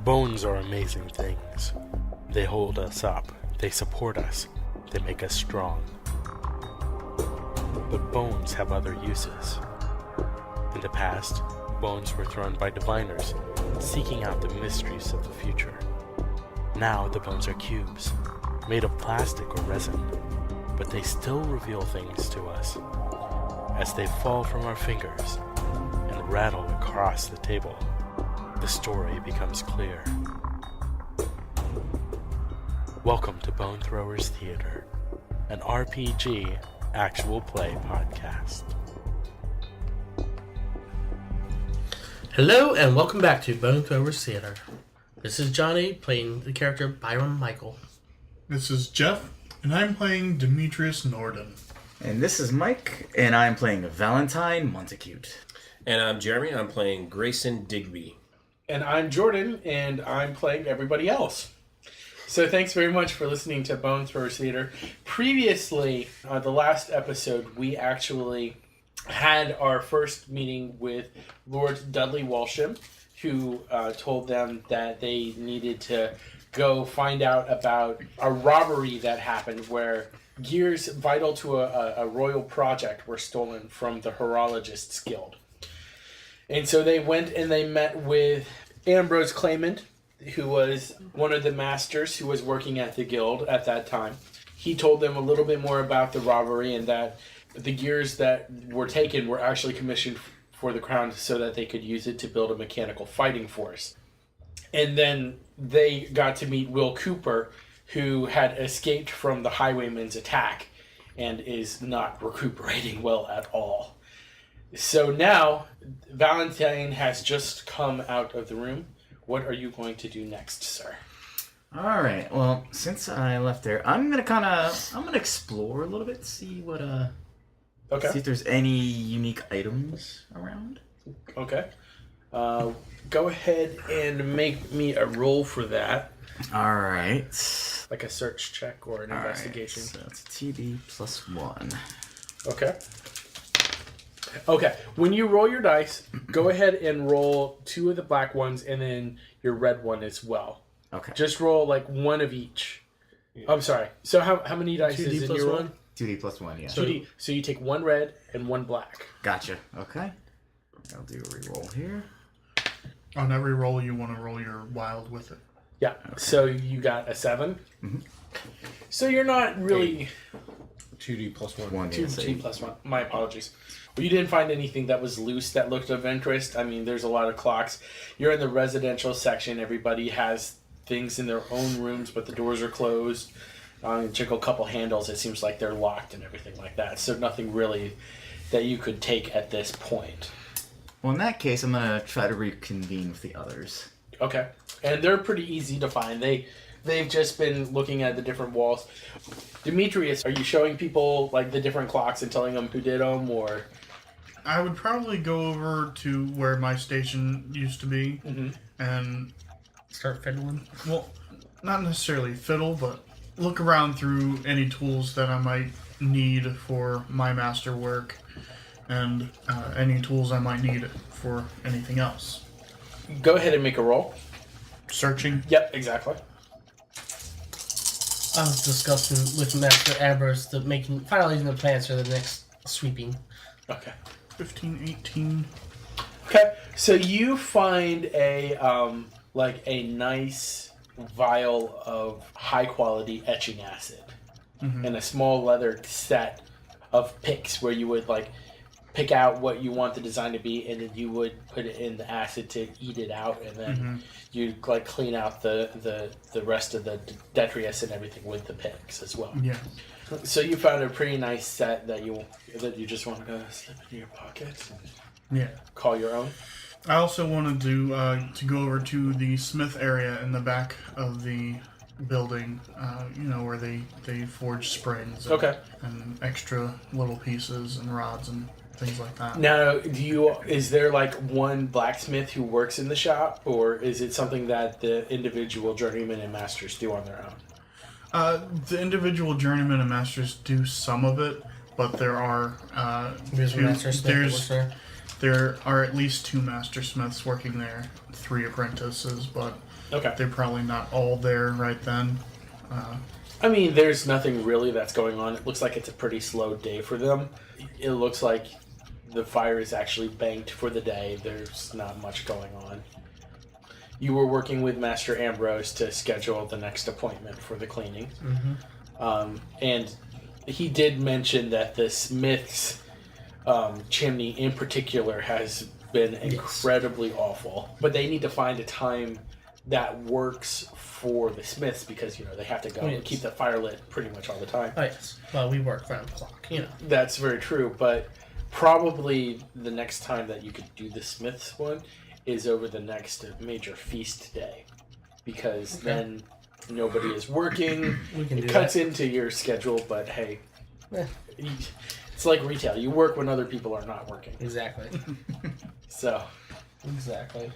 Bones are amazing things. They hold us up, they support us, they make us strong. But bones have other uses. In the past, bones were thrown by diviners, seeking out the mysteries of the future. Now the bones are cubes, made of plastic or resin, but they still reveal things to us. As they fall from our fingers and rattle across the table, the story becomes clear. Welcome to Bone Throwers Theater, an RPG actual play podcast. Hello and welcome back to Bone Throwers Theater. This is Johnny playing the character Byrom Michael. This is Jeff, and I'm playing Demetrius Norden. And this is Mike, and I'm playing Valentine Montecute. And I'm Jeremy, I'm playing Grayson Digby. And I'm Jordan, and I'm playing everybody else. So thanks very much for listening to Bone Throwers Theater. Previously, the last episode, we actually had our first meeting with Lord Dudley Walsham, who told them that they needed to go find out about a robbery that happened where gears vital to a royal project were stolen from the Horologist's Guild. And so they went and they met with Ambrose Claimant, who was one of the masters who was working at the guild at that time. He told them a little bit more about the robbery and that the gears that were taken were actually commissioned for the crown so that they could use it to build a mechanical fighting force. And then they got to meet Will Cooper, who had escaped from the highwayman's attack and is not recuperating well at all. So now, Valentine has just come out of the room. What are you going to do next, sir? All right. Well, since I left there, I'm gonna explore a little bit, see what see if there's any unique items around. Okay. Go ahead and make me a roll for that. All right. Like a search check or an investigation. Right, so it's a TD plus 1. Okay. Okay. When you roll your dice, go ahead and roll 2 of the black ones and then your red one as well. Okay. Just roll like one of each. I'm sorry. So how many dice is in your one? 2D plus 1, yeah. 2D. So you take 1 red and 1 black. Gotcha. Okay. I'll do a reroll here. On every roll, you want to roll your wild with it. Yeah. Okay. So you got a 7. Mm-hmm. So you're not really... 2D plus 1. 2D plus 1. My apologies. Well, you didn't find anything that was loose that looked of interest. I mean, there's a lot of clocks. You're in the residential section. Everybody has things in their own rooms, but the doors are closed. Check a couple handles. It seems like they're locked and everything like that. So nothing really that you could take at this point. Well, in that case, I'm going to try to reconvene with the others. Okay. And they're pretty easy to find. They've just been looking at the different walls. Demetrius, are you showing people like the different clocks and telling them who did them, or? I would probably go over to where my station used to be and Start fiddling? Well, not necessarily fiddle, but look around through any tools that I might need for my master work and any tools I might need for anything else. Go ahead and make a roll. Searching? Yep, exactly. I was discussing with Master Ambrose finalizing the plans for the next sweeping. Okay. 15, 18. Okay, so you find a nice vial of high quality etching acid and a small leather set of picks where you would like pick out what you want the design to be, and then you would put it in the acid to eat it out, and then you'd like clean out the rest of the Demetrius and everything with the picks as well. Yeah. So you found a pretty nice set that you just want to slip into your pocket and call your own. I also wanted to go over to the smith area in the back of the building, where they forge springs and extra little pieces and rods and things like that. Now, is there like one blacksmith who works in the shop, or is it something that the individual journeymen and masters do on their own? The individual journeymen and masters do some of it, but there are there are at least 2 master smiths working there, 3 apprentices, but Okay. They're probably not all there right then. I mean, there's nothing really that's going on. It looks like it's a pretty slow day for them. It looks like the fire is actually banked for the day. There's not much going on. You were working with Master Ambrose to schedule the next appointment for the cleaning. Mm-hmm. And he did mention that the smith's chimney in particular has been incredibly awful. But they need to find a time that works for the smiths because, they have to go and keep the fire lit pretty much all the time. Oh, yes. Well, we work around the clock, That's very true, but probably the next time that you could do the smiths one is over the next major feast day because then nobody is working. It cuts into your schedule, but hey, it's like retail. You work when other people are not working. Exactly. So. Exactly.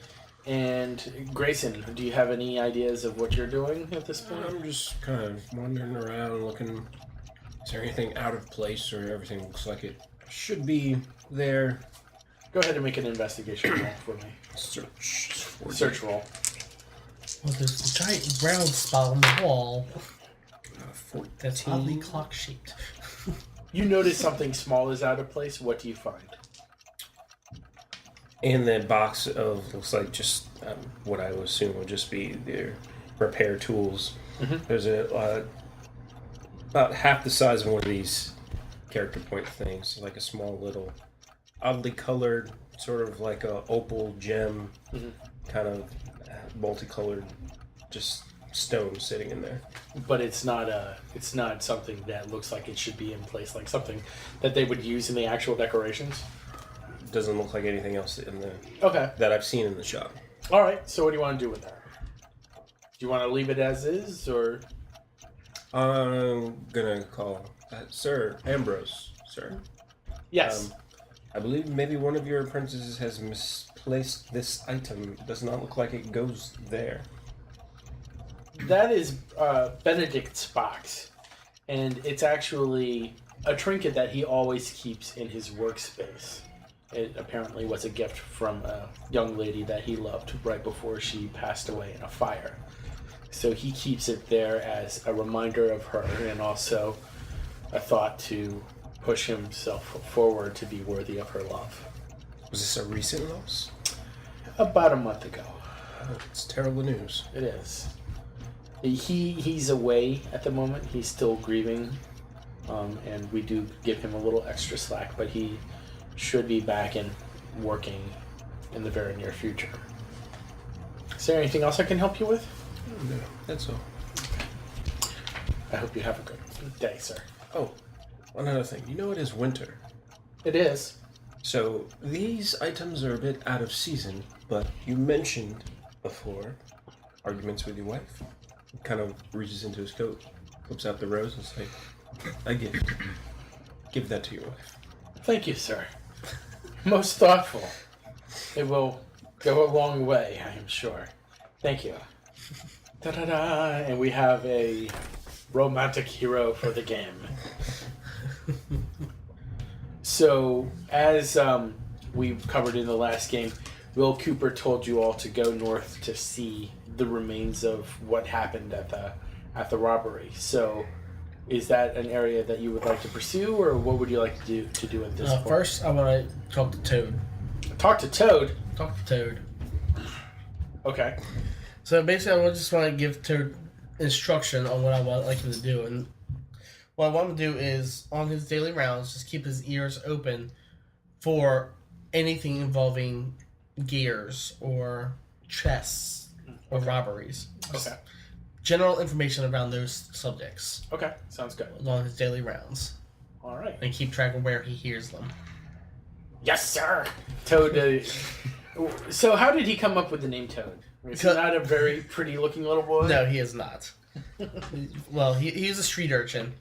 And Grayson, do you have any ideas of what you're doing at this point? I'm just kind of wandering around looking. Is there anything out of place or everything looks like it should be there? Go ahead and make an investigation roll for me. Search roll. Well, there's a giant round spot on the wall. 14. That's oddly clock-shaped. You notice something small is out of place. What do you find? In the box of, looks like just what I would assume would just be their repair tools. Mm-hmm. There's about half the size of one of these character point things, like a small little, oddly colored, sort of like a opal gem, kind of multicolored, just stone sitting in there. But it's not something that looks like it should be in place, like something that they would use in the actual decorations. Doesn't look like anything else in the that I've seen in the shop. All right. So what do you want to do with that? Do you want to leave it as is, or? I'm gonna call Sir Ambrose, sir. Yes. I believe maybe one of your apprentices has misplaced this item. It does not look like it goes there. That is Benedict's box, and it's actually a trinket that he always keeps in his workspace. It apparently was a gift from a young lady that he loved right before she passed away in a fire. So he keeps it there as a reminder of her and also a thought to push himself forward to be worthy of her love. Was this a recent loss? About a month ago. Oh, it's terrible news. It is. He's away at the moment. He's still grieving, and we do give him a little extra slack, but he should be back and working in the very near future. Is there anything else I can help you with? No, that's all. I hope you have a good day, sir. Oh, one other thing. You know it is winter. It is. So these items are a bit out of season, but you mentioned before arguments with your wife. He kind of reaches into his coat, flips out the rose, and is like, a gift. Give that to your wife. Thank you, sir. Most thoughtful. It will go a long way, I am sure. Thank you. Da-da-da! And we have a romantic hero for the game. So, as we've covered in the last game, Will Cooper told you all to go north to see the remains of what happened at the robbery. So, is that an area that you would like to pursue, or what would you like to do at this point? First, I want to talk to Toad. Talk to Toad? Talk to Toad. Okay. So basically, I just want to give Toad instruction on what I would like him to do. And what I want to do is, on his daily rounds, just keep his ears open for anything involving gears or chests or robberies. Okay. General information around those subjects. Okay, sounds good. On his daily rounds. All right. And keep track of where he hears them. Yes, sir. Toad. So, how did he come up with the name Toad? Is he not a very pretty-looking little boy? No, he is not. Well, he's a street urchin.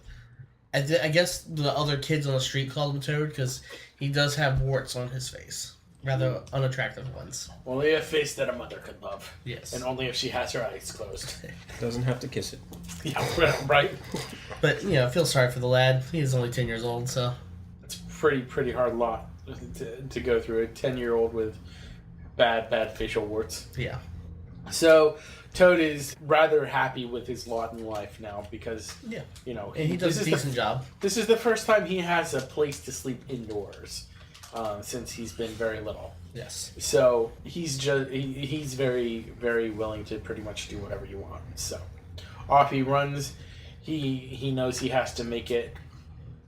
I guess the other kids on the street call him Toad because he does have warts on his face. Rather unattractive ones. Only a face that a mother could love. Yes. And only if she has her eyes closed. Doesn't have to kiss it. Yeah, right. But, I feel sorry for the lad. He is only 10 years old, so... It's pretty hard lot to go through. A 10-year-old with bad facial warts. Yeah. So Toad is rather happy with his lot in life now because, you know, and he does a decent job. This is the first time he has a place to sleep indoors since he's been very little. Yes. So he's very, very willing to pretty much do whatever you want. So off he runs. He knows he has to make it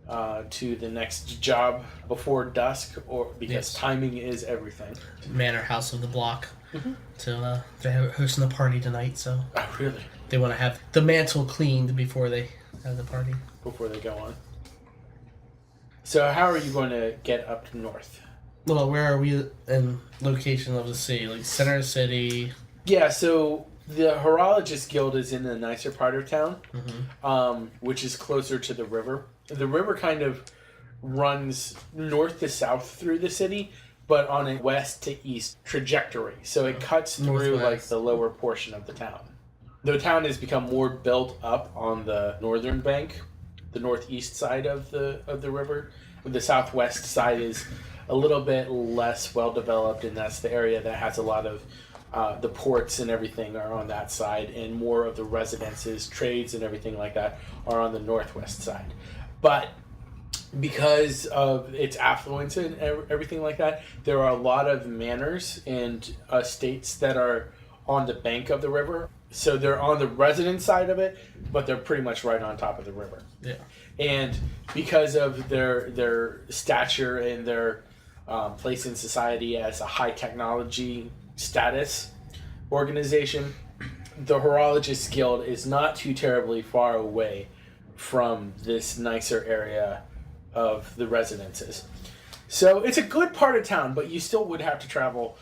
to the next job before dusk, or because timing is everything. Manor house of the block. They're hosting a party tonight, so. Oh, really? They want to have the mantle cleaned before they have the party. Before they go on. So how are you going to get up north? Well, where are we in location of the city? Like center of the city? Yeah, so the Horologist Guild is in the nicer part of town, which is closer to the river. The river kind of runs north to south through the city, but on a west to east trajectory. So it cuts through like the lower portion of the town. The town has become more built up on the northern bank, the northeast side of the river. The southwest side is a little bit less well developed, and that's the area that has a lot of the ports and everything are on that side, and more of the residences, trades, and everything like that are on the northwest side. But because of its affluence and everything like that, there are a lot of manors and estates that are on the bank of the river. So they're on the resident side of it, but they're pretty much right on top of the river. Yeah. And because of their stature and their place in society as a high technology status organization, the Horologist Guild is not too terribly far away from this nicer area of the residences. So it's a good part of town, but you still would have to travel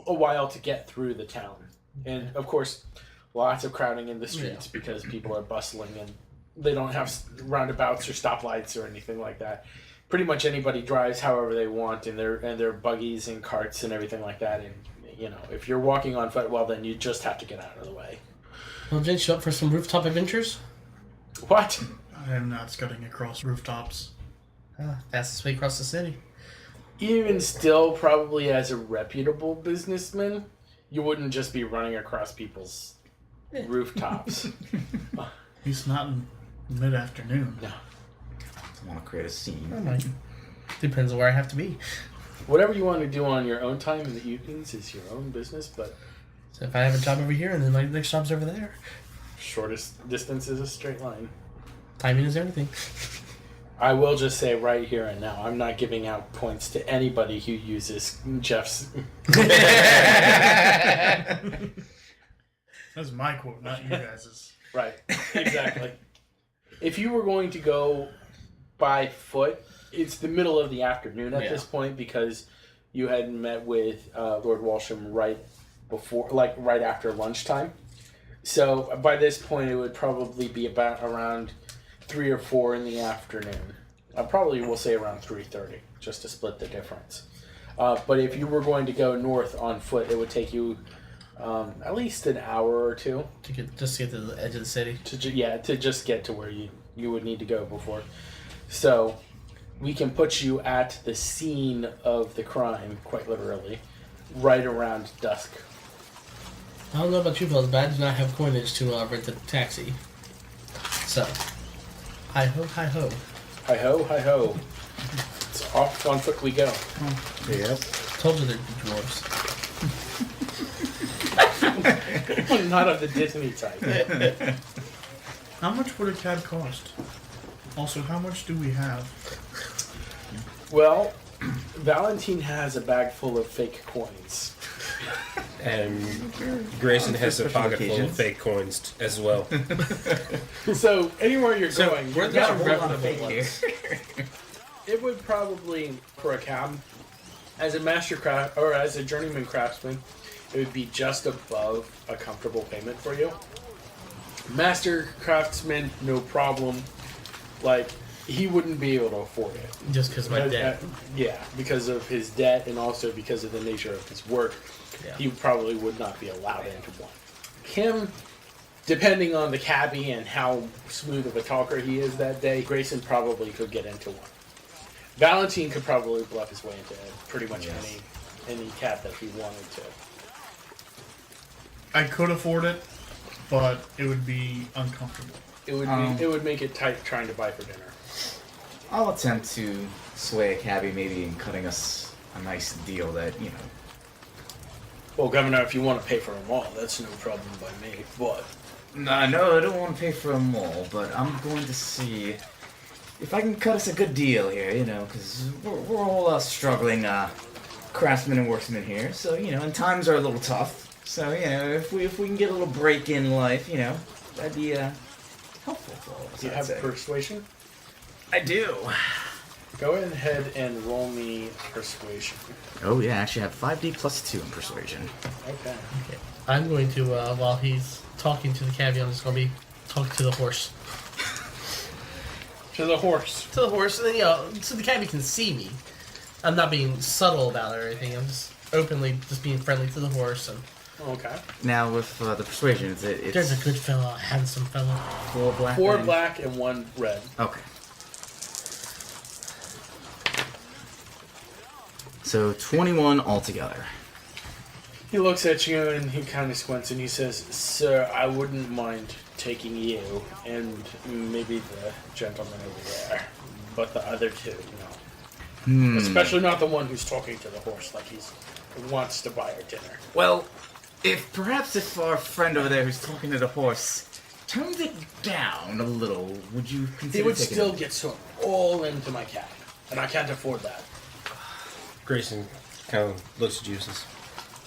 a while to get through the town. And of course, lots of crowding in the streets because people are bustling and they don't have roundabouts or stoplights or anything like that. Pretty much anybody drives however they want in their buggies and carts and everything like that. And you know, if you're walking on foot, well, then you just have to get out of the way. Well, Vince, you up for some rooftop adventures? What? I am not scudding across rooftops. Fastest way across the city. Even still, probably as a reputable businessman, you wouldn't just be running across people's rooftops. He's not in mid-afternoon. No. I want to create a scene. I might. Depends on where I have to be. Whatever you want to do on your own time in the evenings is your own business, but... So if I have a job over here and then my next job's over there. Shortest distance is a straight line. Timing is everything. I will just say right here and now, I'm not giving out points to anybody who uses Jeff's... That's my quote, not you guys's. Right, exactly. If you were going to go by foot, it's the middle of the afternoon at this point because you had met with Lord Walsham right after lunchtime. So by this point, it would probably be about around 3 or 4 in the afternoon. I probably will say around 3:30, just to split the difference. But if you were going to go north on foot, it would take you at least an hour or two To get to the edge of the city. to just get to where you would need to go before. So we can put you at the scene of the crime, quite literally, right around dusk. I don't know about you fellas, but I do not have coinage to rent a taxi. So, hi ho, hi ho. Hi ho, hi ho. It's off on foot we go. Yep. Told you they're dwarves. Not of the Disney type. How much would a cab cost? Also, how much do we have? Well, Valentine has a bag full of fake coins. And Grayson has a pocket full of fake coins as well. So anywhere you're going, We're you've the got reputable ones. it would probably, for a cab, as a master craft or as a journeyman craftsman, it would be just above a comfortable payment for you. Master craftsman, no problem. Like, he wouldn't be able to afford it. Just because of my debt. Yeah, because of his debt and also because of the nature of his work. Yeah. He probably would not be allowed into one. Him, depending on the cabbie and how smooth of a talker he is that day, Grayson probably could get into one. Valentine could probably bluff his way into pretty much any cab that he wanted to. I could afford it, but it would be uncomfortable. It would make it tight trying to buy for dinner. I'll attempt to sway a cabbie maybe in cutting us a nice deal that, you know. Well, Governor, if you want to pay for them all, that's no problem by me. But No, I don't want to pay for them all, but I'm going to see if I can cut us a good deal here, you know, because we're all struggling craftsmen and workmen here, so, you know, and times are a little tough. So, you know, if we can get a little break in life, you know, that'd be helpful for all of us. do you have persuasion? I do. Go ahead and roll me persuasion. Oh, yeah, I actually have 5d plus 2 in persuasion. Okay. I'm going to, while he's talking to the cabbie, I'm just going to be talking to the horse. To the horse. To the horse, and then, you know, so the cabbie can see me. I'm not being subtle about it or anything. I'm just openly just being friendly to the horse. And Okay. Now, with the persuasion, it's... there's a good fella, a handsome fella. 4 black. 4 black and 1 red. Okay. So, 21 altogether. He looks at you and he kind of squints and he says, "Sir, I wouldn't mind taking you and maybe the gentleman over there, but the other two, no. Especially not the one who's talking to the horse like he wants to buy our dinner." Well, if our friend over there who's talking to the horse turned it down a little, would you consider He would taking still it? get sort all into my cab, and I can't afford that. Grayson kind of looks at you and says,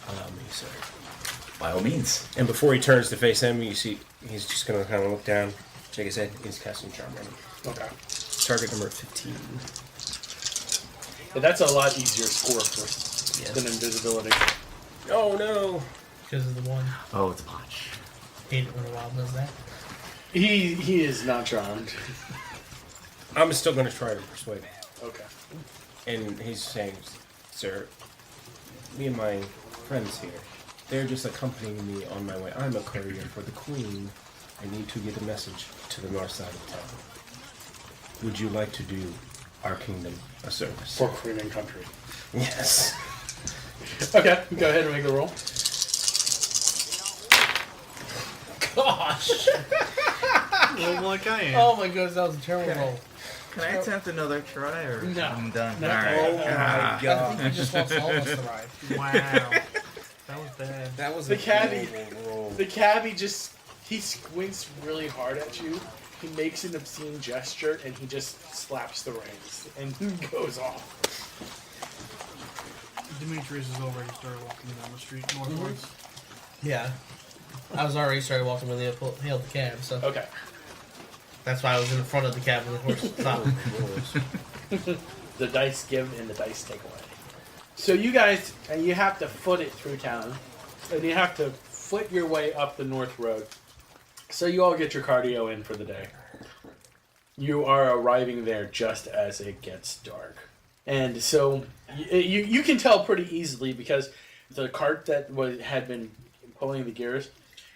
"Allow me, sir." By all means. And before he turns to face him, you see he's just going to kind of look down, shake his head, and he's casting Charm on him. Okay. Target number 15. Yeah, that's a lot easier score for than invisibility. Oh no! Because of the one. Oh, it's a botch. Hate it when a wild does that. He is not charmed. I'm still going to try to persuade him. Okay. And he's saying, "Sir, me and my friends here, they're just accompanying me on my way. I'm a courier for the Queen. I need to get a message to the north side of town. Would you like to do our kingdom a service?" For Queen and Country. Yes. Okay, go ahead and make the roll. Gosh! Well, like I am. Oh my goodness, that was a terrible Okay. roll. Can I attempt another try, or No. I'm done? No. All right. Oh my I god. think he just wants all of us to ride. Wow. That was bad. That was The a cabbie. horrible roll. The cabbie he squints really hard at you. He makes an obscene gesture and he just slaps the reins and goes off. Demetrius has already started walking down the street northwards. Yeah. I was already started walking when they hailed the cab, so Okay. that's why I was in front of the cab when the horse stopped. The dice give and the dice take away. So you guys, you have to foot it through town, and you have to foot your way up the north road. So you all get your cardio in for the day. You are arriving there just as it gets dark. And so you can tell pretty easily because the cart that had been pulling the gears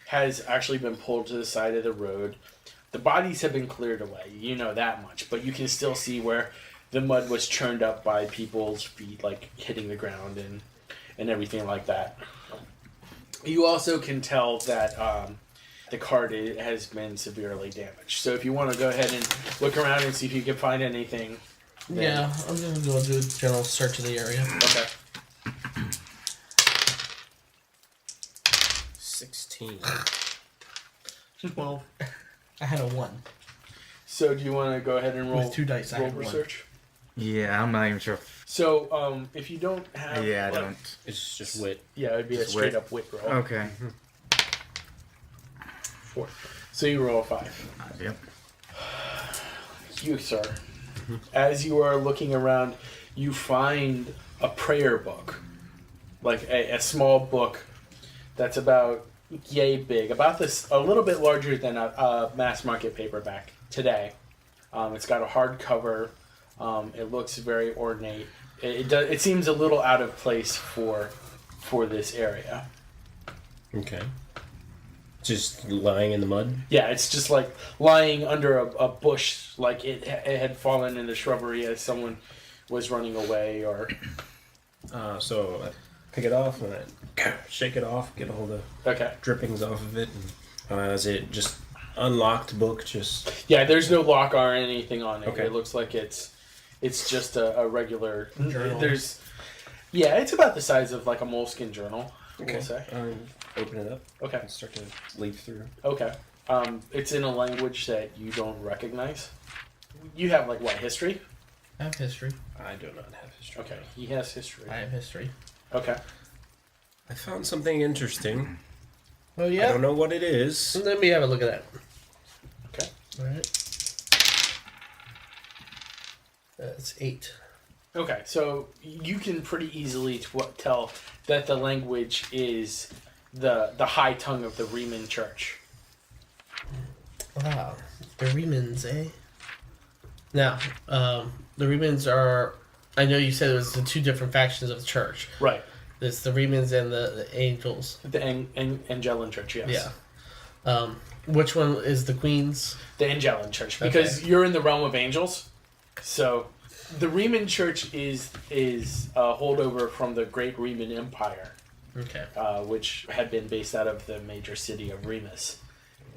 has actually been pulled to the side of the road. The bodies have been cleared away, you know that much, but you can still see where the mud was churned up by people's feet, like hitting the ground and everything like that. You also can tell that the cart has been severely damaged. So if you want to go ahead and look around and see if you can find anything. Yeah, I'm just going to do a general search of the area. Okay. 16. 12. I had a 1. So do you want to go ahead and roll With 2 dice, I roll had 1. research? Yeah, I'm not even sure. So if you don't have Yeah, I like- don't. It's just wit. Yeah, it would be Just a straight wit. up wit roll. Okay. 4. So you roll a 5. Yep. You, sir, as you are looking around, you find a prayer book. Like a small book that's about yay big. About this, a little bit larger than a mass market paperback today. It's got a hardcover. It looks very ornate. It seems a little out of place for this area. Okay. Just lying in the mud? Yeah, it's just like lying under a bush, like it had fallen in the shrubbery as someone was running away, or... So pick it off, and I shake it off, get all the drippings off of it, and is it just unlocked book? Just there's no lock or anything on it. Okay. It looks like it's just a regular journal. It's about the size of like a moleskin journal. okay. We'll say. Open it up. Okay. And start to leaf through. Okay. It's in a language that you don't recognize. You have like what, history? I have history. I do not have history. Okay. He has history. I have history. Okay. I found something interesting. Oh yeah. I don't know what it is. Let me have a look at that. Okay. All right. It's 8. Okay, so you can pretty easily tell that the language is the high tongue of the Riemann Church. Wow. The Remans, eh? Now, the Remans are... I know you said it was the 2 different factions of the church. Right. It's the Remans and the Angels. The Angelin Church, yes. Yeah. Which one is the Queen's? The Angelin Church, because you're in the realm of angels. So the Riemann Church is a holdover from the Great Riemann Empire, Okay. which had been based out of the major city of Remus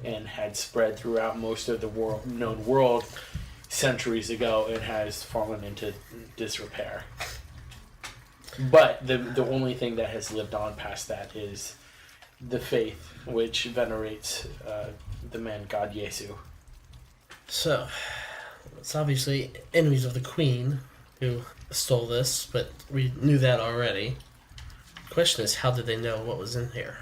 and had spread throughout most of the known world centuries ago and has fallen into disrepair. But the only thing that has lived on past that is the faith, which venerates the man God Yesu. So, it's obviously enemies of the Queen who stole this, but we knew that already. The question is, how did they know what was in here?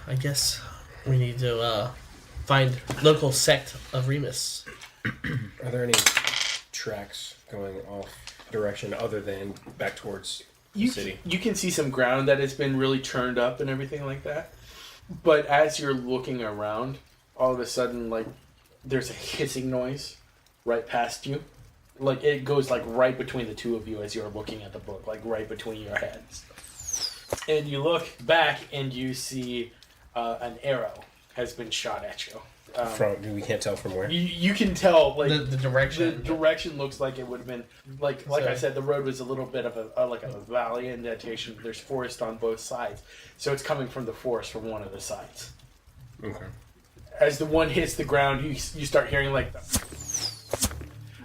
I guess we need to find local sect of Remus. Are there any tracks going off direction other than back towards the city? You can see some ground that has been really churned up and everything like that. But as you're looking around, all of a sudden, like, there's a hissing noise right past you. Like, it goes, like, right between the two of you as you're looking at the book, like, right between your heads. And you look back and you see an arrow has been shot at you. We can't tell from where. You can tell, like, The direction. The direction looks like it would have been, like I said, the road was a little bit of a valley indentation. There's forest on both sides, so it's coming from the forest from one of the sides. Okay. As the one hits the ground, you start hearing like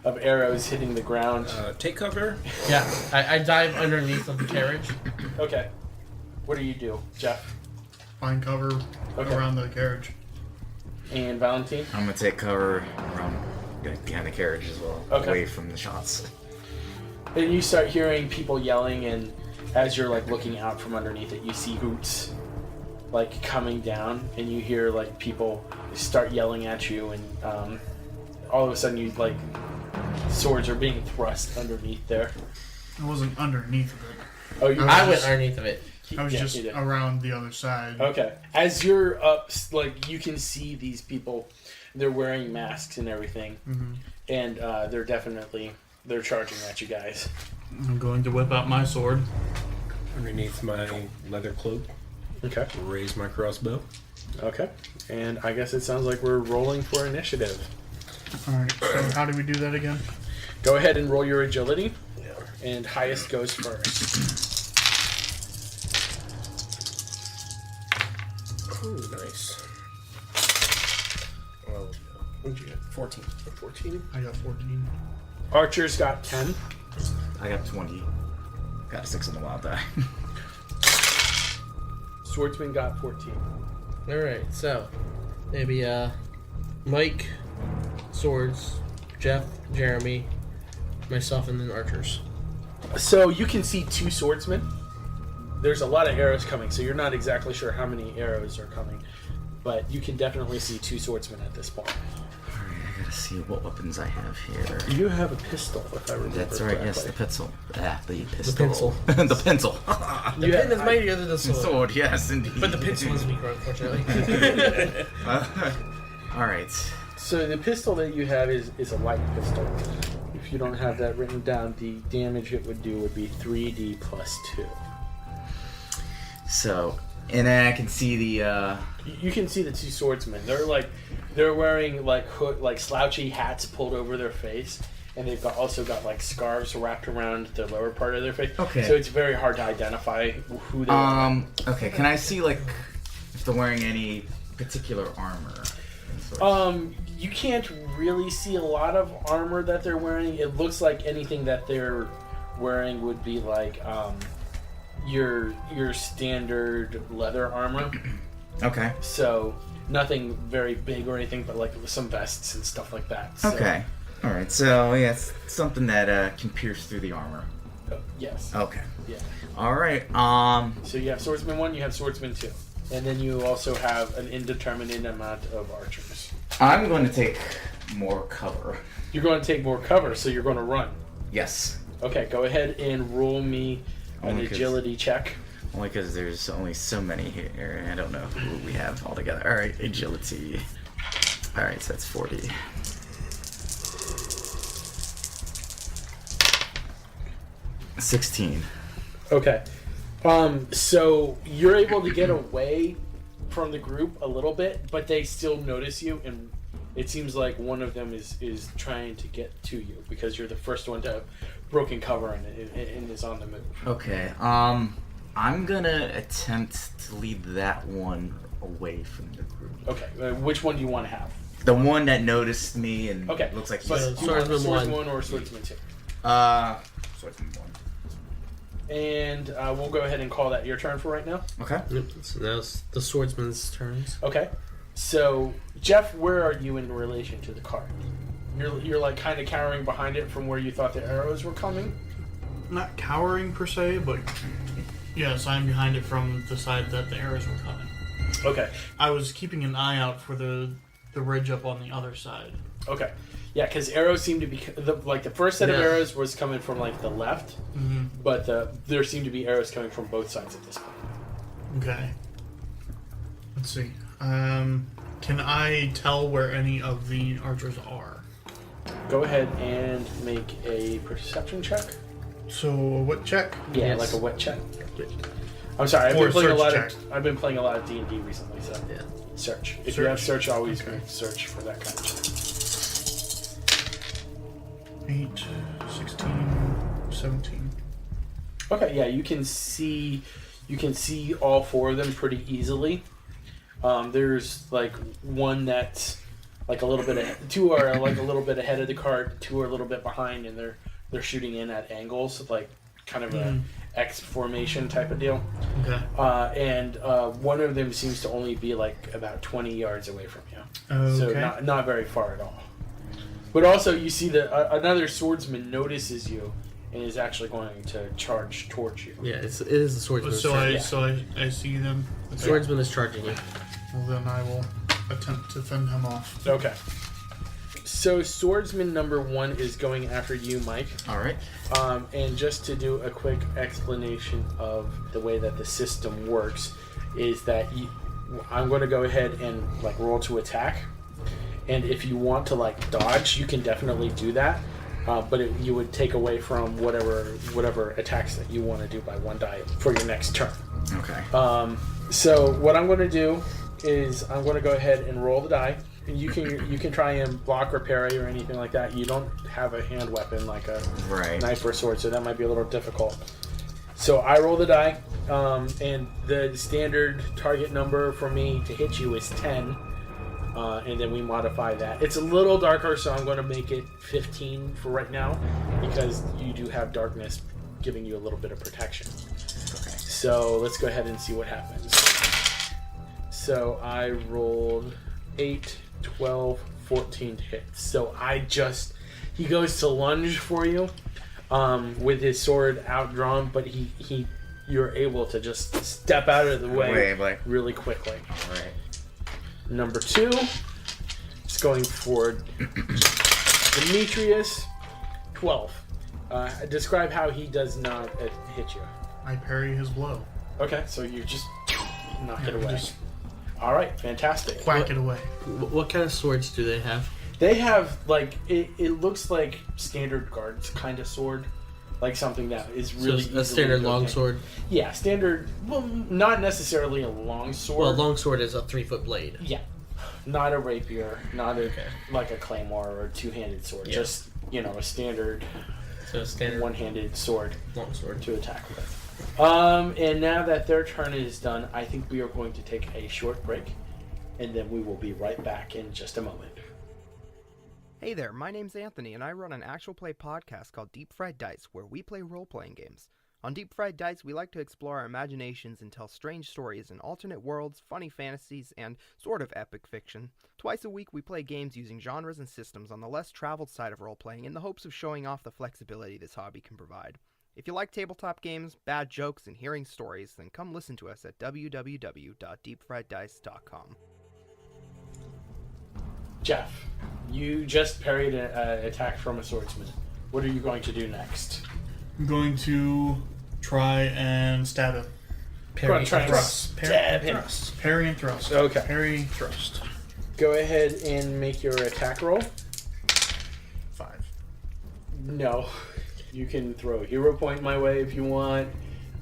of arrows hitting the ground. Take cover. Yeah, I dive underneath of the carriage. Okay, what do you do, Jeff? Find cover around the carriage. And Valentine? I'm gonna take cover around behind the carriage as well, away from the shots. And you start hearing people yelling, and as you're like looking out from underneath it, you see hoots like coming down, and you hear like people start yelling at you, and all of a sudden you like swords are being thrust underneath there. I wasn't underneath of it. Oh, you I went underneath of it. I was just around the other side. Okay. As you're up, like, you can see these people. They're wearing masks and everything. Mm-hmm. And they're charging at you guys. I'm going to whip out my sword. Underneath my leather cloak. Okay. Raise my crossbow. Okay. And I guess it sounds like we're rolling for initiative. Alright, so how do we do that again? Go ahead and roll your agility. And highest goes first. Ooh, nice. Well, what did you get? 14. 14? I got 14. Archer's got 10. I got 20. Got a 6 on the wild die. Swordsman got 14. Alright, so maybe Mike, Swords, Jeff, Jeremy, myself, and then Archers. So you can see 2 swordsmen. There's a lot of arrows coming, so you're not exactly sure how many arrows are coming. But you can definitely see 2 swordsmen at this point. Alright, I gotta see what weapons I have here. You have a pistol, if I remember That's right, correctly. yes, the pistol. The pistol. pencil. The pencil. The pen is mightier than the sword. Sword, yes, indeed. But the pencil is weaker, unfortunately. Alright. So the pistol that you have is a light pistol. If you don't have that written down, the damage it would do would be 3d plus 2. So, and then I can see the, You can see the 2 swordsmen. They're wearing like slouchy hats pulled over their face, and they've also got like scarves wrapped around the lower part of their face. Okay. So it's very hard to identify who they are. Okay. Can I see like if they're wearing any particular armor? You can't really see a lot of armor that they're wearing. It looks like anything that they're wearing would be like your standard leather armor. Okay. So nothing very big or anything, but like some vests and stuff like that. So, Okay. All right. So yeah, it's something that can pierce through the armor. Yes. Okay. Yeah. All right. So you have swordsman 1, you have swordsman 2, and then you also have an indeterminate amount of archers. I'm going to take more cover. You're going to take more cover, so you're going to run. Yes. Okay, go ahead and roll me an Only 'cause- agility check. Only because there's only so many here. I don't know who we have all together. All right, agility. All right, so that's 40. $16. Okay. So you're able to get away from the group a little bit, but they still notice you, and it seems like one of them is trying to get to you because you're the first one to have broken cover and is on the move. Okay. I'm gonna attempt to lead that one away from the group. Okay. Which one do you want to have? The one that noticed me and Okay. looks like So he's do you want Swordsman swordsman 1. 1 or swordsman 2? Swordsman 1. And we'll go ahead and call that your turn for right now. Okay. Yep, so now it's the swordsman's turns. Okay. So Jeff, where are you in relation to the cart? You're like kind of cowering behind it from where you thought the arrows were coming. Not cowering per se, but yes, I'm behind it from the side that the arrows were coming. Okay. I was keeping an eye out for the ridge up on the other side. Okay. Yeah, because arrows seem to be the first set of Yeah. arrows was coming from like the left, Mm-hmm. but there seem to be arrows coming from both sides at this point. Okay. Let's see. Can I tell where any of the archers are? Go ahead and make a perception check. So what check? Yeah, Yes. like a wet check. I'm sorry, Or I've search been playing a lot of D&D recently, so Yeah. search. If you have Search. search, always Okay. search for that kind of check. 8, 16, 17. Okay, yeah, you can see all four of them pretty easily. There's like one that's like a little bit two are like a little bit ahead of the cart, two are a little bit behind, and they're shooting in at angles, like kind of a X formation type of deal. Okay. And one of them seems to only be like about 20 yards away from you, so Okay. not very far at all. But also, you see that another swordsman notices you and is actually going to charge towards you. Yeah, it is the swordsman's turn. I see them. The swordsman is charging you. Well, then I will attempt to fend him off. Okay. So swordsman number 1 is going after you, Mike. All right. And just to do a quick explanation of the way that the system works, is that I'm going to go ahead and like roll to attack, and if you want to like dodge, you can definitely do that. But you would take away from whatever attacks that you want to do by 1 die for your next turn. Okay. So what I'm going to do is I'm going to go ahead and roll the die. And you can try and block or parry or anything like that. You don't have a hand weapon like a Right. knife or sword, so that might be a little difficult. So I roll the die, and the standard target number for me to hit you is 10, and then we modify that. It's a little darker, so I'm going to make it 15 for right now, because you do have darkness giving you a little bit of protection. Okay. So let's go ahead and see what happens. So I rolled 8, 12, 14 to hit. So he goes to lunge for you with his sword outdrawn, but you're able to just step out of the way really quickly. All right. Number 2 is going for Demetrius, 12. Describe how he does not hit you. I parry his blow. Okay, so you just knock it Yeah, away. just- All right, fantastic. Whack it away. What kind of swords do they have? They have like it looks like standard guards kind of sword, like something that is really So a standard easily longsword. Yeah, standard. Well, not necessarily a long sword. Well, a longsword is a 3-foot blade. Yeah, not a rapier, not like a claymore or a two-handed sword. Yeah. Just a standard one-handed sword, long sword to attack with. And now that their turn is done, I think we are going to take a short break, and then we will be right back in just a moment. Hey there, my name's Anthony, and I run an actual play podcast called Deep Fried Dice, where we play role-playing games. On Deep Fried Dice, we like to explore our imaginations and tell strange stories in alternate worlds, funny fantasies, and sort of epic fiction. Twice a week, we play games using genres and systems on the less traveled side of role-playing in the hopes of showing off the flexibility this hobby can provide. If you like tabletop games, bad jokes, and hearing stories, then come listen to us at www.deepfrieddice.com. Jeff, you just parried an attack from a swordsman. What are you going to do next? I'm going to try and stab him. Parry Try and thrust. stab him. Parry and thrust. Okay. Parry, thrust. Go ahead and make your attack roll. 5. No. You can throw a hero point my way if you want,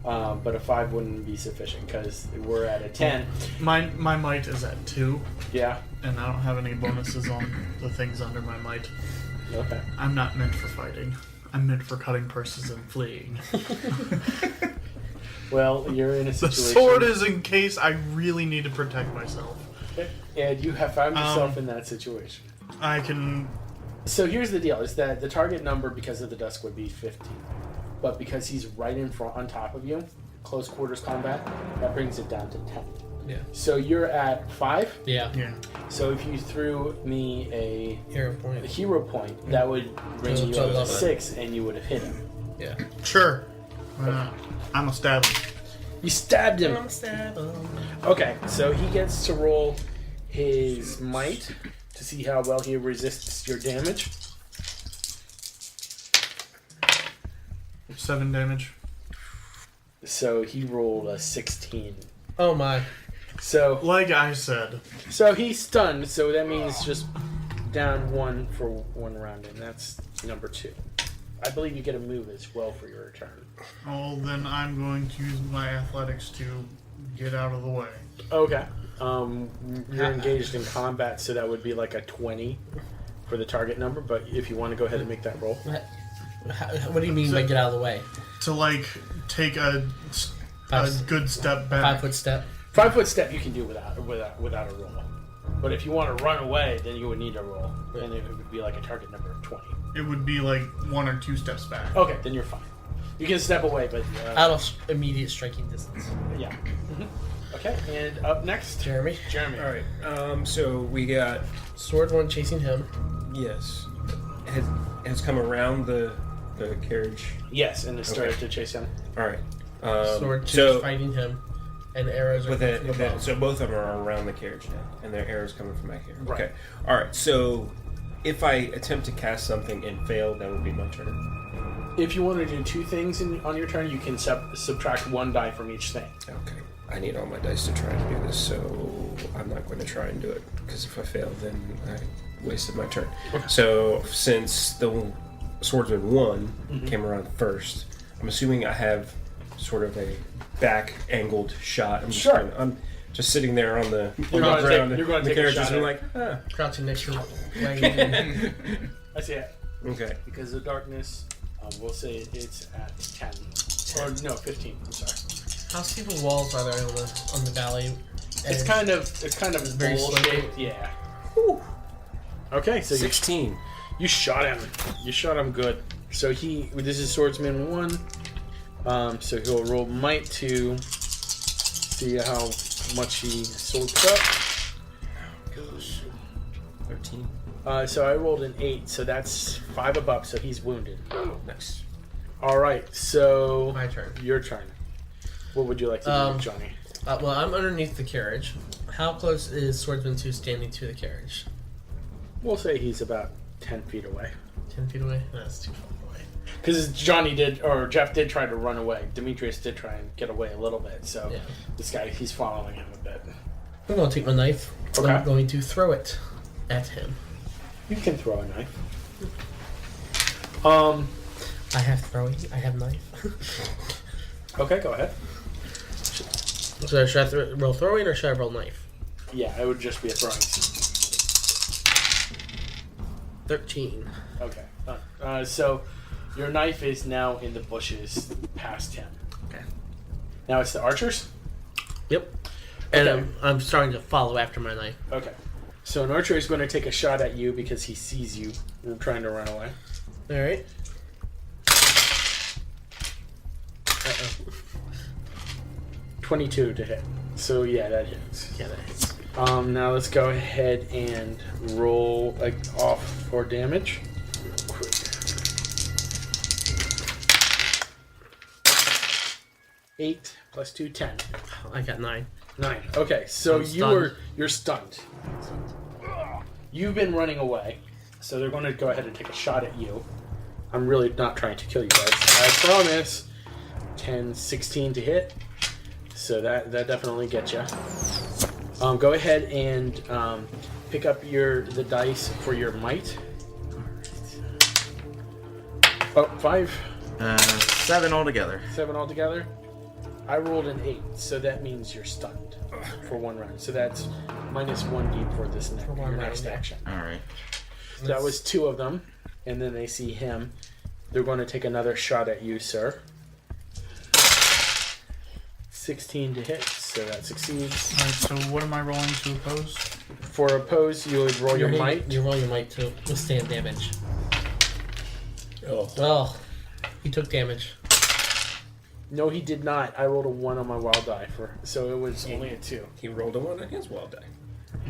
but a 5 wouldn't be sufficient because we're at a 10. My might is at 2, Yeah? and I don't have any bonuses on the things under my might. Okay. I'm not meant for fighting. I'm meant for cutting purses and fleeing. Well, you're in a The situation... sword is in case I really need to protect myself. And you have found yourself in that situation. I can... So here's the deal, is that the target number, because of the dusk, would be 15. But because he's right in front, on top of you, close quarters combat, that brings it down to 10. Yeah. So you're at 5? Yeah. So if you threw me a Hero point. that would bring you to up to 11. 6, and you would have hit him. Yeah. Sure. I'm a stabber. You stabbed him. Stab him. Okay, so he gets to roll his might to see how well he resists your damage. 7 damage. So he rolled a 16. Oh my. So Like I said. So he's stunned, so that means just down 1 for 1 round, and that's number 2. I believe you get a move as well for your turn. Oh, then I'm going to use my athletics to get out of the way. Okay. You're engaged in combat, so that would be like a 20 for the target number, but if you want to go ahead and make that roll. What do you mean by get out of the way? To, like, take a good step back. 5 foot step? 5 foot step you can do without a roll. But if you want to run away, then you would need a roll, and it would be like a target number of 20. It would be like 1 or 2 steps back. Okay, then you're fine. You can step away, but... out of immediate striking distance. Yeah. Okay, and up next... Jeremy. Alright, so we got... Sword one chasing him. Yes. Has come around the carriage. Yes, and it started to chase him. Alright. Sword two so fighting him. And arrows are coming from above. so both of them are around the carriage now, and their arrows coming from back here. Right. Okay. Alright, so if I attempt to cast something and fail, that would be my turn. If you want to do 2 things on your turn, you can subtract 1 die from each thing. Okay. I need all my dice to try and do this, so I'm not going to try and do it, because if I fail, then I wasted my turn. Okay. So since the swordsman 1 came around first, I'm assuming I have sort of a back-angled shot. I'm just sitting there on the ground. You're going to the take a carriage shot and at like, ah. Crouching next to wagon. I see it. Okay. Because of darkness, we'll say it's at 10. Or no, 15. I'm sorry. How steep of walls are there on the valley? It's kind of very bowl slippery. shaped. Yeah. Whew. Okay, so 16. you shot him. You shot him good. So this is swordsman 1. So he'll roll might to see how much he swords up. Gosh. 13. So I rolled an 8, so that's 5 above, so he's wounded. Nice. Alright, so... My turn. Your turn. What would you like to do, Johnny? Well, I'm underneath the carriage. How close is Swordsman 2 standing to the carriage? We'll say he's about 10 feet away. 10 feet away? That's too far away. Because Jeff did try to run away. Demetrius did try and get away a little bit, so Yeah. this guy, he's following him a bit. I'm going to take my knife. Okay. I'm going to throw it at him. You can throw a knife. I have throwing. I have knife. Okay, go ahead. So should I roll throwing or should I roll knife? Yeah, it would just be a throwing. 13. Okay. So your knife is now in the bushes past him. Okay. Now it's the archers? Yep. And Okay. I'm starting to follow after my knife. Okay. So an archer is going to take a shot at you because he sees you trying to run away. All right. Uh-oh. 22 to hit. So yeah, that hits. Yeah, that hits. Now let's go ahead and roll off for damage. Real quick. Eight plus 2, 10. I got 9. 9. Okay, so I'm stunned. you're stunned. You've been running away, so they're going to go ahead and take a shot at you. I'm really not trying to kill you guys. I promise. 10, 16 to hit. So that definitely gets you. Go ahead and pick up the dice for your might. Oh, 5. 7 altogether. 7 altogether. I rolled an 8, so that means you're stunned for 1 round. So that's minus 1d for this For one your round, next yeah. action. All right. So that was 2 of them, and then they see him. They're going to take another shot at you, sir. 16 to hit, so that succeeds. All right. So what am I rolling to oppose? For oppose, you would roll your might. You roll your might to withstand damage. Oh. Well, he took damage. No, he did not. I rolled a 1 on my wild die, so it was only a 2. He rolled a 1 on his wild die.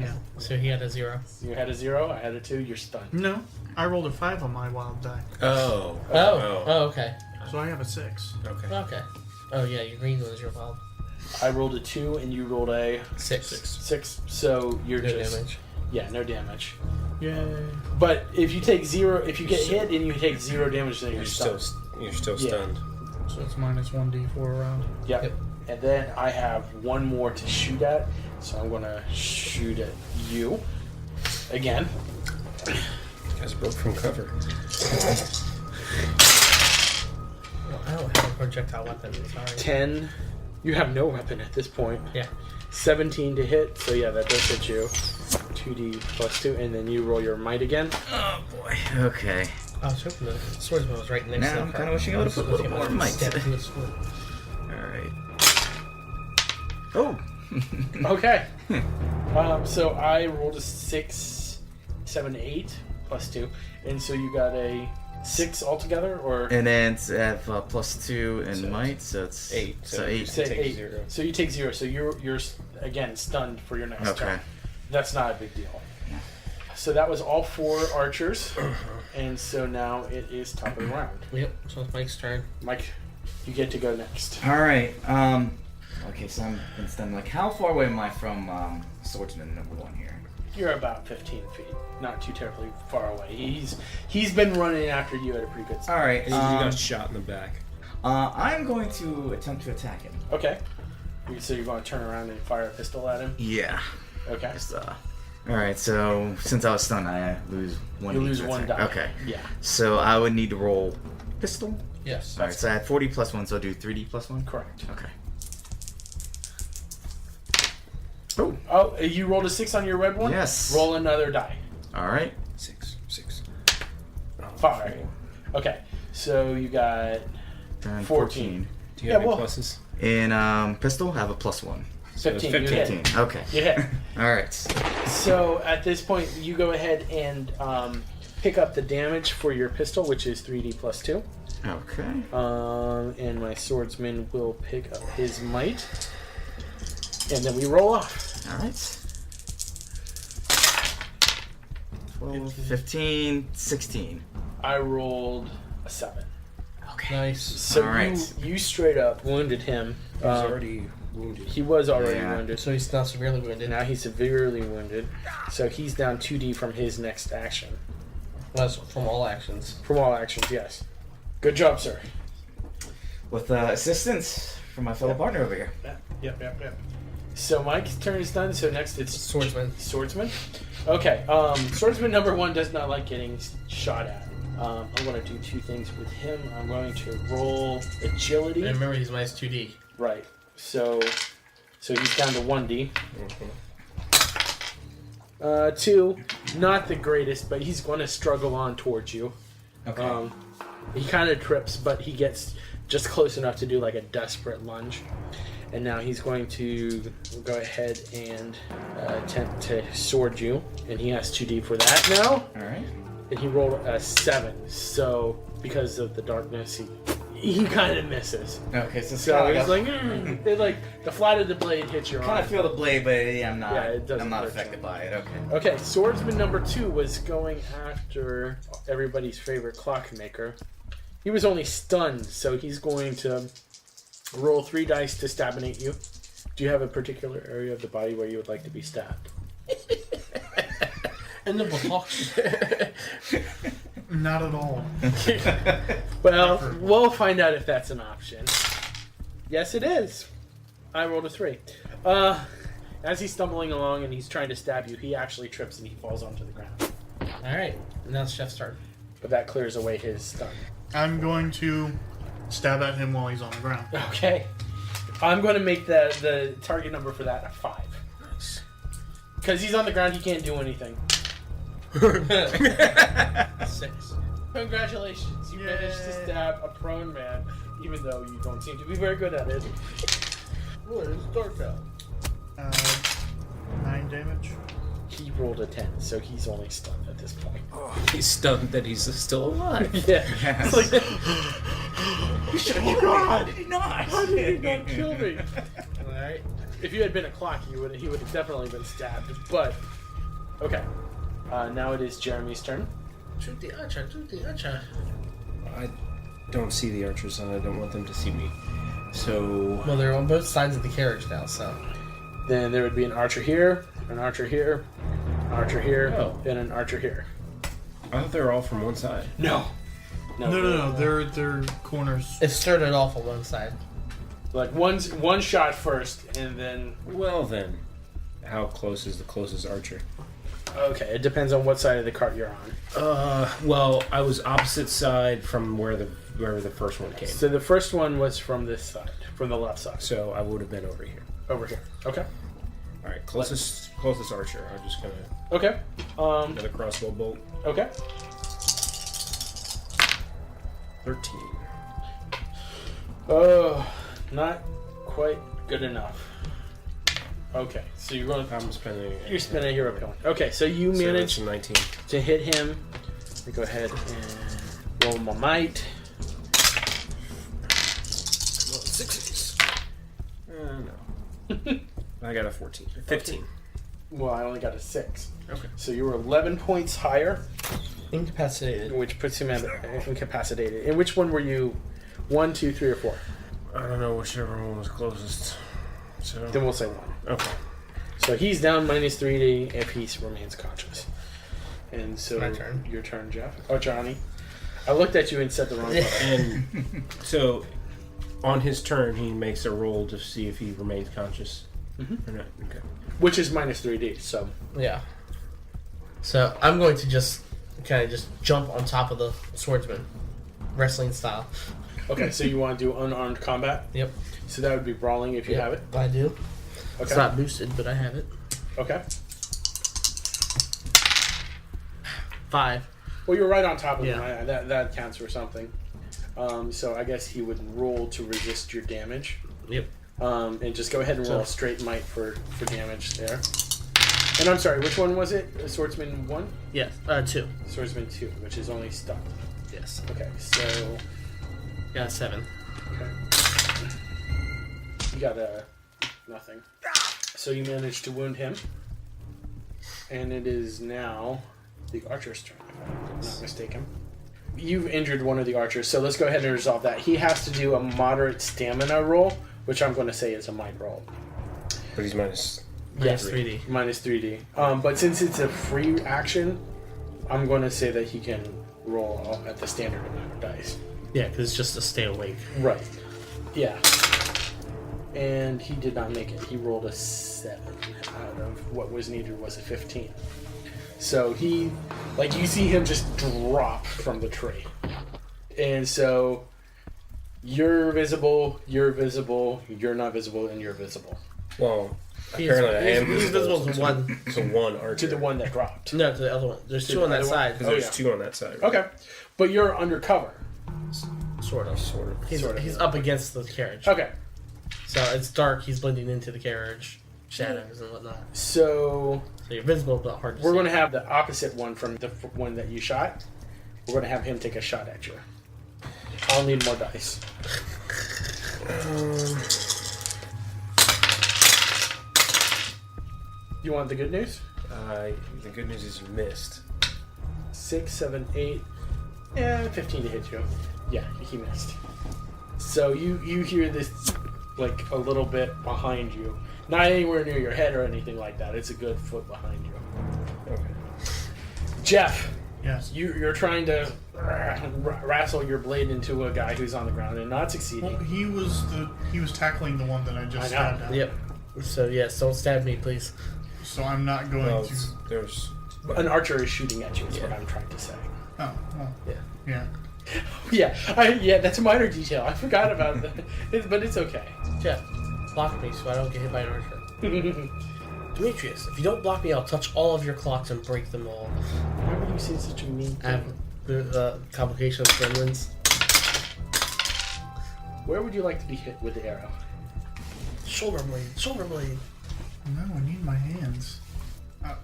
Yeah. So he had a 0. You had a 0, I had a 2, you're stunned. No, I rolled a 5 on my wild die, Oh. Oh, okay. so I have a 6. Okay. Okay. Oh, yeah, your green one is your wild. I rolled a 2, and you rolled a 6. 6, so you're No just... damage. Yeah, no damage. Yay. But if you take 0, if you get hit and you take 0 damage, then you're You're stunned. still Yeah. stunned. So it's minus 1d4 around. Yep. Yep. And then I have 1 more to shoot at, so I'm gonna shoot at you again. You guys broke from cover. Well, I don't have a projectile weapon. Sorry. 10. You have no weapon at this point. Yeah. 17 to hit, so yeah, that does hit you. 2d plus 2, and then you roll your might again. Oh boy. Okay. I was hoping the swordsman was right next Now to the I'm kinda wishing I would've put a little more might. Stab him with a sword. All right. Oh. Okay. So I rolled a 6, 7, 8 plus 2, and so you got a 6 altogether, or And then I have plus 2 in So might, so it's 8. So 8. say take 8. 0. So you take 0. So you're again stunned for your next Okay. turn. That's not a big deal. So that was all 4 archers, and so now it is top of the round. Yep. So it's Mike's turn. Mike, you get to go next. All right. Okay, so I'm been stunned. Like, how far away am I from swordsman number 1 here? You're about 15 feet, not too terribly far away. He's been running after you at a pretty good speed. All right. And you got shot in the back. I'm going to attempt to attack him. Okay. So you're going to turn around and fire a pistol at him? Yeah. Okay. Just, all right. So since I was stunned, I lose 1. You lose 1 die. Okay. Yeah. So I would need to roll pistol. Yes. All right. So I had 40 plus 1, so I'll do 3d plus 1. Correct. Okay. Oh, you rolled a 6 on your red one? Yes. Roll another die. All right. 6. 5. Okay. So you got... Then 14. Do you have Yeah, any well- pluses? In pistol, I have a plus 1. 15. You 15. hit. Okay. You hit. All right. So at this point, you go ahead and pick up the damage for your pistol, which is 3d plus 2. Okay. And my swordsman will pick up his might. And then we roll off. All right. 12, 15, 16. I rolled a 7. Nice. So All right. you straight up wounded him. He was already wounded. He was already Yeah. wounded. So he's not severely wounded. Now he's severely wounded. So he's down 2d from his next action. That's from all actions. From all actions, yes. Good job, sir. With assistance from my fellow partner over here. Yep. So Mike's turn is done. So next it's Swordsman. Swordsman. Okay. Swordsman number 1 does not like getting shot at. I'm going to do 2 things with him. I'm going to roll agility. And remember, he's minus 2d. Right. So he's down to 1d. 2, not the greatest, but he's going to struggle on towards you. Okay. He kind of trips, but he gets just close enough to do like a desperate lunge. And now he's going to go ahead and attempt to sword you. And he has 2d for that now. Alright. And he rolled a 7. So, because of the darkness, he kind of misses. Okay, so He's like, it, like, the flat of the blade hits your arm. kind of feel the blade, but I'm not. it doesn't I'm not hurt affected you. by it. Okay. Okay, swordsman number 2 was going after everybody's favorite clockmaker. He was only stunned, so he's going to roll 3 dice to stabinate you. Do you have a particular area of the body where you would like to be stabbed? In the buttocks. Not at all. Well, we'll find out if that's an option. Yes, it is. I rolled a 3. As he's stumbling along and he's trying to stab you, he actually trips and he falls onto the ground. Alright, now it's Chef's turn. But that clears away his stun. I'm going to stab at him while he's on the ground. Okay. I'm going to make the target number for that a 5. Nice. Because he's on the ground, he can't do anything. 6. Congratulations, you managed to stab a prone man, even though you don't seem to be very good at it. What is dark out? 9 damage. He rolled a 10, so he's only stunned at this point. He's stunned that he's still alive. Yeah. Yes. It's like, oh god! How did he not? How did he not kill me? Alright. If you had been a clock, he would have definitely been stabbed, but... Okay. Now it is Jeremy's turn. Shoot the archer, shoot the archer. I don't see the archers, and I don't want them to see me. So Well, they're on both sides of the carriage now, so. Then there would be an archer here, an archer here, an archer here, Oh. and an archer here. I thought they were all from one side. No. No. They're corners. It started off on one side. Like one shot first, and then... Well then, how close is the closest archer? Okay, it depends on what side of the cart you're on. Well, I was opposite side from where the first one came. So the first one was from this side, from the left side. So I would have been over here. Over here. Okay. All right, closest archer. I'm just gonna Okay. another crossbow bolt. Okay. 13. Oh, not quite good enough. Okay, so you're going. I'm spending. You're spending a hero point. Okay, so you So managed that's a 19. to hit him. Let me go ahead and roll my might. 6s. No. I got a 14. 15. Well, I only got a 6. Okay. So you were 11 points higher, Incapacitated. which puts him incapacitated. And which one were you? 1, 2, 3, or 4? I don't know whichever one was closest. So. Then we'll say 1. Okay. So he's down minus 3D if he remains conscious. And so My turn. Your turn, Jeff. Oh, Johnny. I looked at you and said the wrong button. And so, on his turn, he makes a roll to see if he remains conscious or not. Okay. Which is minus 3D, so... Yeah. So I'm going to just kind of just jump on top of the swordsman, wrestling style. Okay, so you want to do unarmed combat? Yep. So that would be brawling if you Yep, have it? I do. Okay. It's not boosted, but I have it. Okay. 5. Well, you're right on top of him. Yeah. That counts for something. So I guess he would roll to resist your damage. Yep. And just go ahead and roll a straight might for damage there. And I'm sorry, which one was it? Swordsman 1? Yes. 2. Swordsman 2, which is only stunned. Yes. Okay, so... Got a 7. Okay. You got a... nothing. So you managed to wound him. And it is now the archer's turn, if I'm not mistaken. You've injured one of the archers, so let's go ahead and resolve that. He has to do a moderate stamina roll, which I'm going to say is a might roll. But he's minus. Minus 3D. Minus 3D. But since it's a free action, I'm going to say that he can roll at the standard amount of dice. Yeah, because it's just to stay awake. Right. Yeah. And he did not make it. He rolled a 7 out of what was needed was a 15. So he, like, you see him just drop from the tree. And so you're visible, you're not visible, and you're visible. Well, apparently I am he's visible to one. To one archer. To the one that dropped. No, to the other one. There's two on that side. There's two on that side. Okay. But you're undercover. Sort of. He's up against the carriage. Okay. So it's dark. He's blending into the carriage, shadows and whatnot. So you're visible, but hard to see. we're going to have the opposite one from the one that you shot. We're going to have him take a shot at you. I'll need more dice. You want the good news? The good news is you missed. 6, 7, 8. Yeah, 15 to hit you. Yeah, he missed. So you hear this, like, a little bit behind you. Not anywhere near your head or anything like that. It's a good foot behind you. Okay. Jeff, Yes. you're trying to wrestle your blade into a guy who's on the ground and not succeeding. Well, he was tackling the one that I just I know. stabbed at. Yep. So yes, don't stab me, please. So I'm not going Well, to. there's. An archer is shooting at you is what I'm trying to say. Oh, well. Yeah. Yeah. Yeah, that's a minor detail. I forgot about that. But it's okay. Jeff, block me so I don't get hit by an archer. Demetrius, if you don't block me, I'll touch all of your clocks and break them all. Why would you say such a mean I have thing? the complication of gremlins. Where would you like to be hit with the arrow? Shoulder blade. Shoulder blade. No, I need my hands.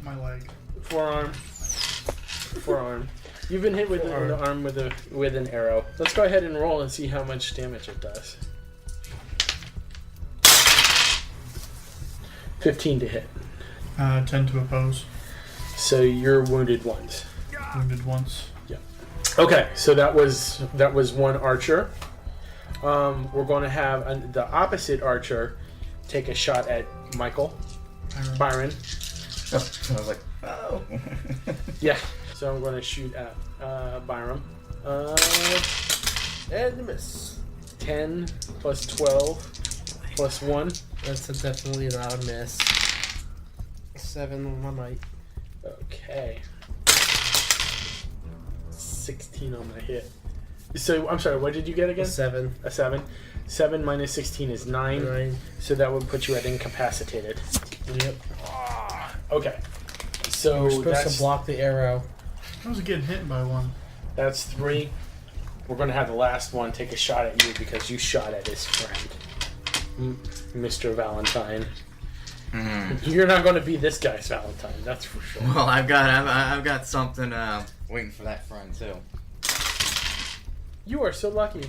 My leg. Forearm. Forearm. You've been hit with an arm with an arrow. Let's go ahead and roll and see how much damage it does. 15 to hit. 10 to oppose. So you're wounded once. Wounded once. Yeah. Okay, so that was one archer. We're going to have the opposite archer take a shot at Michael. Byron. I was like, oh. Yeah. So I'm going to shoot at Byrom. And a miss. 10 plus 12 plus 1. That's definitely not a miss. 7 on my might. Okay. 16 on my hit. So, I'm sorry, what did you get again? 7. A 7. 7 minus 16 is 9. 9. So that would put you at incapacitated. Yep. Okay. So We're supposed that's, to block the arrow. I was getting hit by one. that's 3. We're going to have the last one take a shot at you because you shot at his friend, Mr. Valentine. You're not going to be this guy's Valentine, that's for sure. Well, I've got something waiting for that friend too. You are so lucky.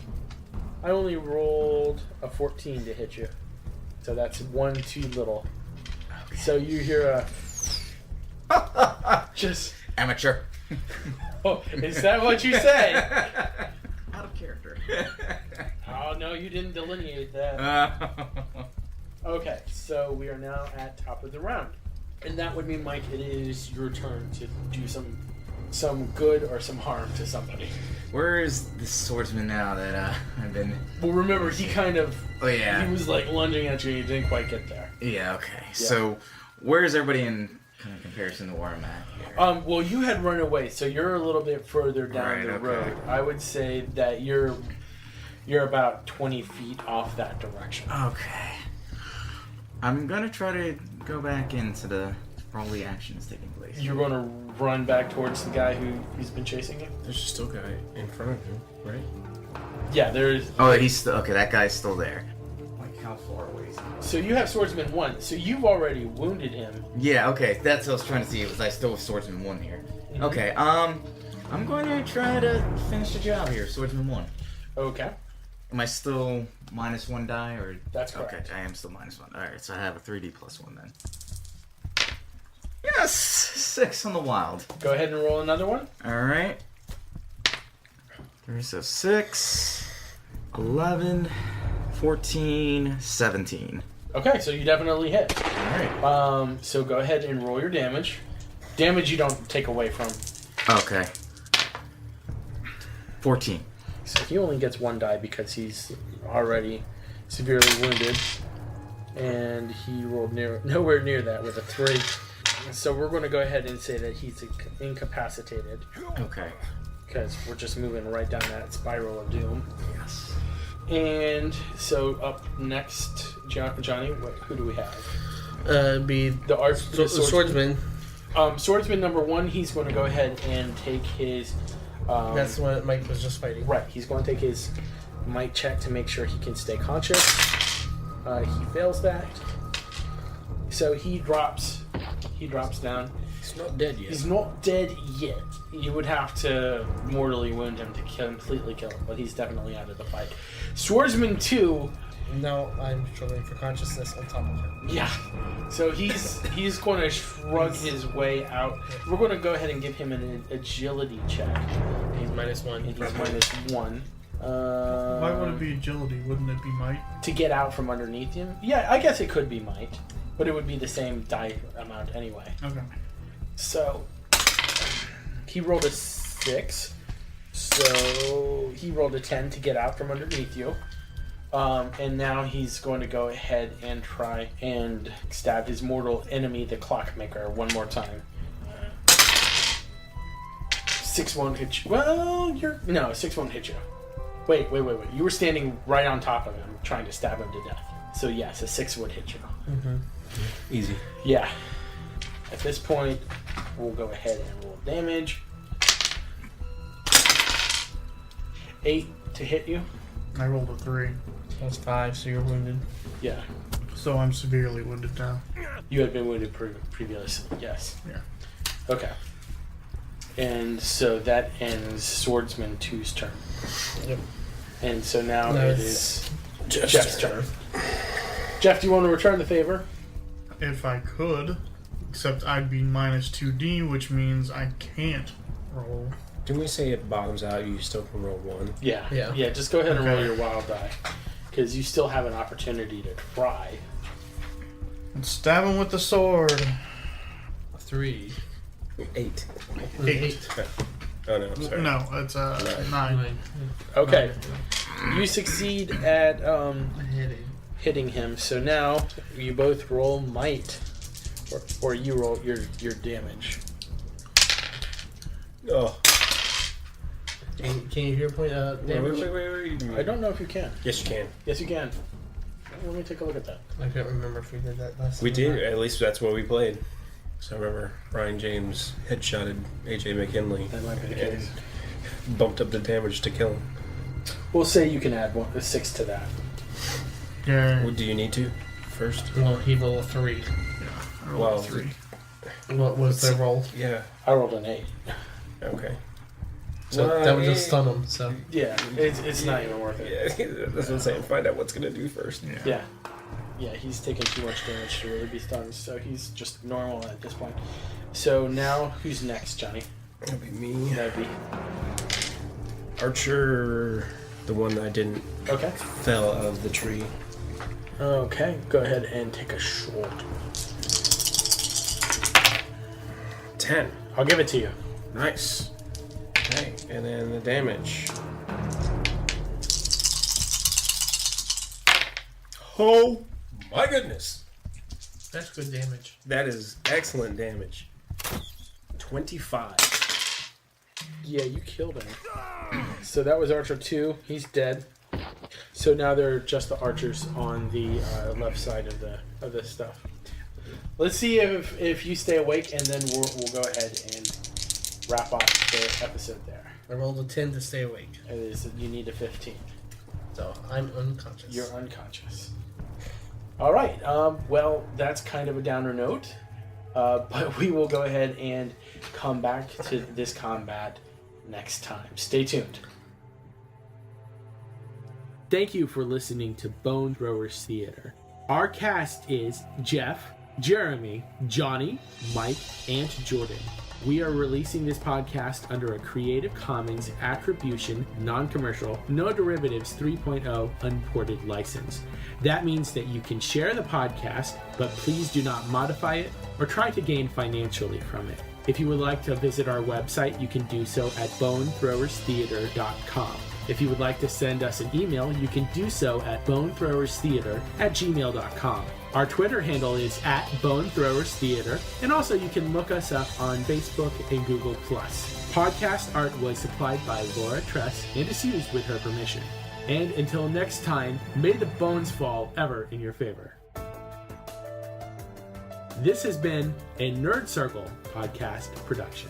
I only rolled a 14 to hit you. So that's 1 too little. Okay. So you hear a... just... Amateur. Oh, is that what you say? Out of character. Oh, no, you didn't delineate that. Okay, so we are now at top of the round. And that would mean, Mike, it is your turn to do some good or some harm to somebody. Where is the swordsman now that I've been... Well, remember, he kind of... Oh, yeah. He was, like, lunging at you and you didn't quite get there. Yeah, okay. So, where is everybody in kind of comparison to where I'm at here? Well, you had run away, so you're a little bit further down the road. I would say that you're about 20 feet off that direction. Okay. I'm gonna try to go back into where all the action is taking place. You're going to run back towards the guy who's been chasing you? There's still a guy in front of you, right? Yeah, there's... Oh, he's still... Okay, that guy's still there. Like, how far away is he? So you have Swordsman 1, so you've already wounded him. Yeah, okay. That's what I was trying to see. Was I still with Swordsman 1 here? Mm-hmm. Okay, I'm going to try to finish the job here, Swordsman 1. Okay. Am I still minus 1 die, or... That's correct. Okay, I am still minus 1. Alright, so I have a 3d plus 1 then. Yes! 6 on the wild. Go ahead and roll another one. Alright. So 6, 11, 14, 17. Okay, so you definitely hit. Alright. So go ahead and roll your damage. Damage you don't take away from. Okay. 14. So he only gets 1 die because he's already severely wounded. And he rolled nowhere near that with a 3. So we're going to go ahead and say that he's incapacitated. Okay. Because we're just moving right down that spiral of doom. Yes. And so up next, Johnny, who do we have? Be The swordsman. Swordsman number 1, he's going to go ahead and take his... That's what Mike was just fighting. Right, he's going to take his might check to make sure he can stay conscious. He fails that. So he drops down. He's not dead yet. He's not dead yet. You would have to mortally wound him to completely kill him, but he's definitely out of the fight. Swordsman 2... No, I'm struggling for consciousness on top of him. Yeah. So he's going to shrug his way out. We're going to go ahead and give him an agility check. He's -1. And he's -1. Why would it be agility? Wouldn't it be might? To get out from underneath him? Yeah, I guess it could be might. But it would be the same die amount anyway. Okay. So, he rolled a 6. So, he rolled a 10 to get out from underneath you. And now he's going to go ahead and try and stab his mortal enemy, the Clockmaker, one more time. 6 won't hit you. Well, 6 won't hit you. Wait. You were standing right on top of him, trying to stab him to death. So yes, a 6 would hit you. Mm-hmm. Easy. Yeah. At this point, we'll go ahead and roll damage. 8 to hit you. I rolled a 3. That's 5, so you're wounded. Yeah. So I'm severely wounded now. You had been wounded previously, yes. Yeah. Okay. And so that ends Swordsman 2's turn. Yep. And so now it is Jeff's turn. Jeff, do you want to return the favor? If I could, except I'd be -2D, which means I can't roll. Didn't we say it bottoms out, you still can roll 1? Yeah. Yeah. Yeah, just go ahead and roll Okay. your wild die. Because you still have an opportunity to try. And stab him with the sword. 3. 8. 8. Oh no, I'm sorry. No, it's 9. 9. Okay. You succeed at Hitting. hitting him. So now you both roll might. Or you roll your damage. Oh. Can you hear point damage? Wait. I don't know if you can. Yes, you can. Yes, you can. Let me take a look at that. I can't remember if we did that last time. We did. At least that's what we played. So I remember Ryan James headshotted AJ McKinley. That might be the and case. bumped up the damage to kill him. We'll say you can add a 6 to that. Yeah. What do you need to first? Well, he rolled a 3. I rolled Well, a 3. What was the roll? Yeah. I rolled an 8. Okay. So that would just stun him. So Yeah, it's not even worth it. Yeah, that's what I'm saying. Find out what's gonna do first. Yeah. Yeah, he's taking too much damage to really be stunned, so he's just normal at this point. So now, who's next, Johnny? That'll be me. That'd be... Archer, the one that didn't Okay. fell out of the tree. Okay, go ahead and take a shot. 10. I'll give it to you. Nice. Okay, and then the damage. Oh my goodness. that's good damage. That is excellent damage. 25. Yeah, you killed him. So that was Archer 2. He's dead. So now they're just the archers on the left side of the stuff. Let's see if you stay awake, and then we'll go ahead and wrap up the episode there. I rolled a 10 to stay awake, It is you need a 15. so I'm unconscious. You're unconscious. All right. Well, that's kind of a downer note, but we will go ahead and come back to this combat next time. Stay tuned. Thank you for listening to Bone Throwers Theater. Our cast is Jeff, Jeremy, Johnny, Mike, and Jordan. We are releasing this podcast under a Creative Commons Attribution, Non-Commercial, No Derivatives 3.0 Unported license. That means that you can share the podcast, but please do not modify it or try to gain financially from it. If you would like to visit our website, you can do so at bonethrowerstheater.com. If you would like to send us an email, you can do so at bonethrowerstheater@gmail.com. Our Twitter handle is @bonethrowerstheater, and also you can look us up on Facebook and Google+. Podcast art was supplied by Laura Tress and is used with her permission. And until next time, may the bones fall ever in your favor. This has been a Nerd Circle podcast production.